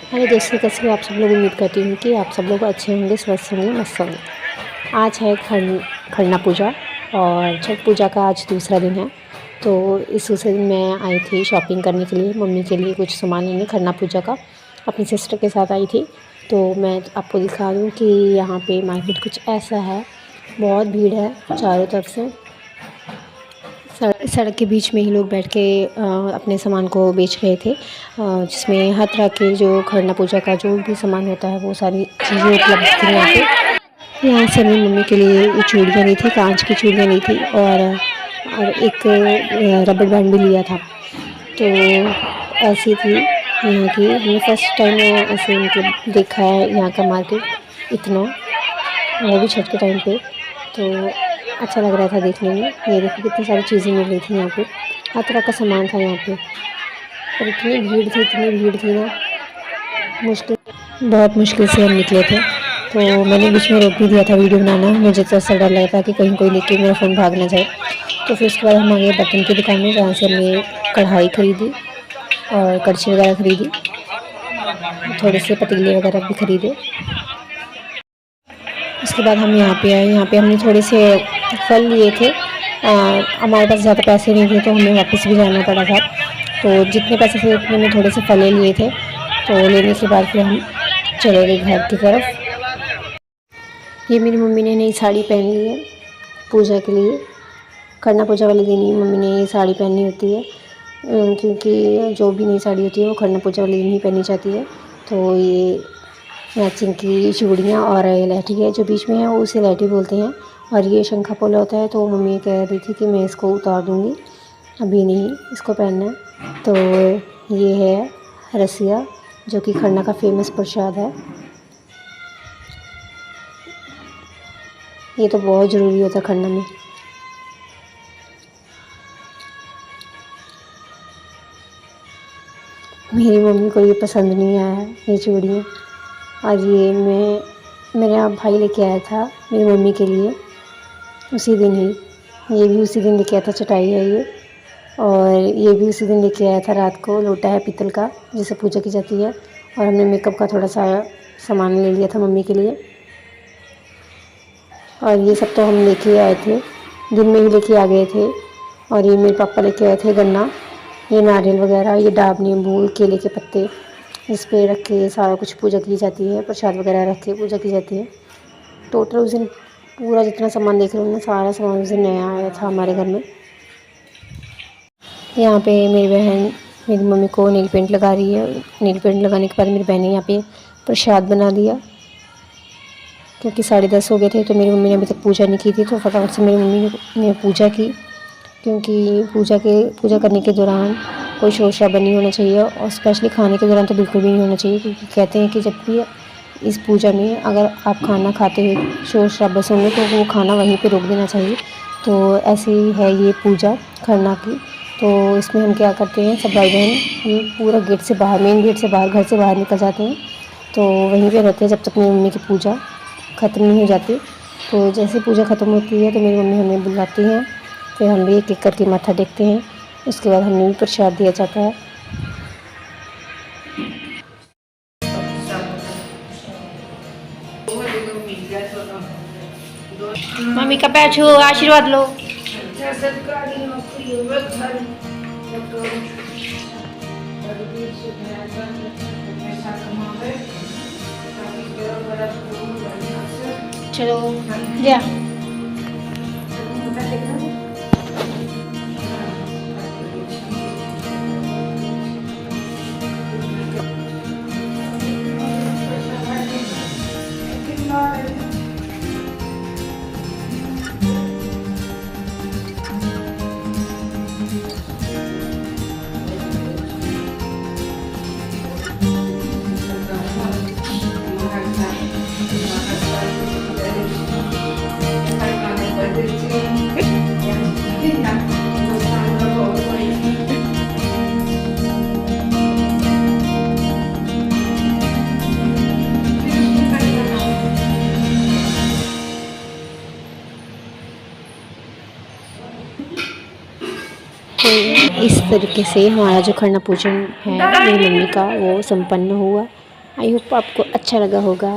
Hello दोस्तों, कैसे हो आप सब लोग। उम्मीद करती हूँ कि आप सब लोग अच्छे होंगे, स्वस्थ होंगे, मस्त होंगे। आज है खरना पूजा और छठ पूजा का आज दूसरा दिन है। तो इस दूसरे दिन मैं आई थी शॉपिंग करने के लिए, मम्मी के लिए कुछ सामान लेने खरना पूजा का। अपनी सिस्टर के साथ आई थी। तो मैं आपको दिखा दूँ कि यहाँ पे मार्केट कुछ ऐसा है, बहुत भीड़ है चारों तरफ से। सड़क के बीच में ही लोग बैठ के अपने सामान को बेच रहे थे, जिसमें हर तरह के जो खरना पूजा का जो भी सामान होता है वो सारी चीज़ें उपलब्ध थी यहाँ पे। यहाँ से मैं मम्मी के लिए ये चूड़ियाँ ली थी, कांच की चूड़ियाँ ली थी और एक रबड़ बैंड भी लिया था। तो ऐसी थी यहाँ की। हमने फर्स्ट टाइम ऐसे मतलब देखा है यहाँ का मार्केट इतना, वो भी छठ के टाइम पे। तो अच्छा लग रहा था देखने में। ये देखो कितनी सारी चीज़ें मिल रही थी यहाँ पे, हर तरह का सामान था यहाँ पे। और इतनी भीड़ थी ना, बहुत मुश्किल से हम निकले थे। तो मैंने बीच में रोक भी दिया था वीडियो बनाना, मुझे तो ऐसा डर लगा था कि कहीं कोई लेके मेरा फ़ोन भाग ना जाए। तो फिर उसके बाद हम आ गए बर्तन की दुकान में, जहाँ से हमने कढ़ाई ख़रीदी और कड़छी वगैरह ख़रीदी, थोड़े से पतीले वगैरह भी ख़रीदे। उसके बाद हम यहाँ पे आए। यहाँ पे हमने थोड़े से फल लिए थे। हमारे पास ज़्यादा पैसे नहीं थे तो हमें वापस भी जाना पड़ा था। तो जितने पैसे थे उतने में थोड़े से फल लिए थे। तो लेने के बाद फिर हम चले गए घर की तरफ। ये मेरी मम्मी ने नई साड़ी पहन ली है पूजा के लिए। खरना पूजा वाले दिन ही मम्मी ने ये साड़ी पहननी होती है, क्योंकि जो भी नई साड़ी होती है वो खरना पूजा वाले दिन ही पहनी जाती है। तो ये मैचिंग की चूड़ियाँ और लहठी है जो बीच में है, वो उसे लहठी बोलते हैं। और ये शंखा पोला होता है। तो मम्मी कह रही थी कि मैं इसको उतार दूँगी, अभी नहीं, इसको पहनना है। तो ये है रसिया, जो कि खरना का फेमस प्रसाद है। ये तो बहुत ज़रूरी होता है खरना में। मेरी मम्मी को ये पसंद नहीं आया है ये चूड़ियाँ। और ये मेरा भाई लेके आया था मेरी मम्मी के लिए उसी दिन ही। ये भी उसी दिन लेके आया था, चटाई है ये। और ये भी उसी दिन लेके आया था रात को, लोटा है पीतल का जिससे पूजा की जाती है। और हमने मेकअप का थोड़ा सा सामान ले लिया था मम्मी के लिए। और ये सब तो हम लेके आए थे, दिन में ही लेके आ गए थे। और ये मेरे पापा लेके आए थे गन्ना, ये नारियल वगैरह, ये डाब, नींबू, केले के पत्ते, इस पे रख के सारा कुछ पूजा की जाती है। प्रसाद वगैरह रख के पूजा की जाती है। टोटल उस दिन पूरा जितना सामान देख रहे हो ना, सारा सामान उस दिन नया आया था हमारे घर में। यहाँ पे मेरी बहन मेरी मम्मी को नील पेंट लगा रही है। नील पेंट लगाने के बाद मेरी बहन ने यहाँ पे प्रसाद बना लिया, क्योंकि 10:30 हो गए थे। तो मेरी मम्मी ने अभी तक पूजा नहीं की थी, तो फटाफट से मेरी मम्मी ने पूजा की। क्योंकि पूजा करने के दौरान कोई शोर शराबा नहीं होना चाहिए, और स्पेशली खाने के दौरान तो बिल्कुल भी नहीं होना चाहिए। क्योंकि कहते हैं कि जब भी इस पूजा में अगर आप खाना खाते हुए शोर शराबा सुनो तो वो खाना वहीं पे रोक देना चाहिए। तो ऐसे ही है ये पूजा खरना की। तो इसमें हम क्या करते हैं, सब भाई बहन ये पूरा गेट से बाहर, मेन गेट से बाहर, घर से बाहर निकल जाते हैं। तो वहीं पे रहते हैं जब तक मेरी मम्मी की पूजा ख़त्म नहीं हो जाती। तो जैसे पूजा ख़त्म होती है तो मेरी मम्मी हमें बुलाती हैं, फिर हम भी एक एक करके माथा टेकते हैं। उसके बाद हमें भी प्रसाद दिया जाता है। मम्मी का पैर छू, आशीर्वाद लो। चलो जा। तो इस तरीके से हमारा जो खरना पूजन है मेरी मम्मी का वो संपन्न हुआ। आई होप आपको अच्छा लगा होगा।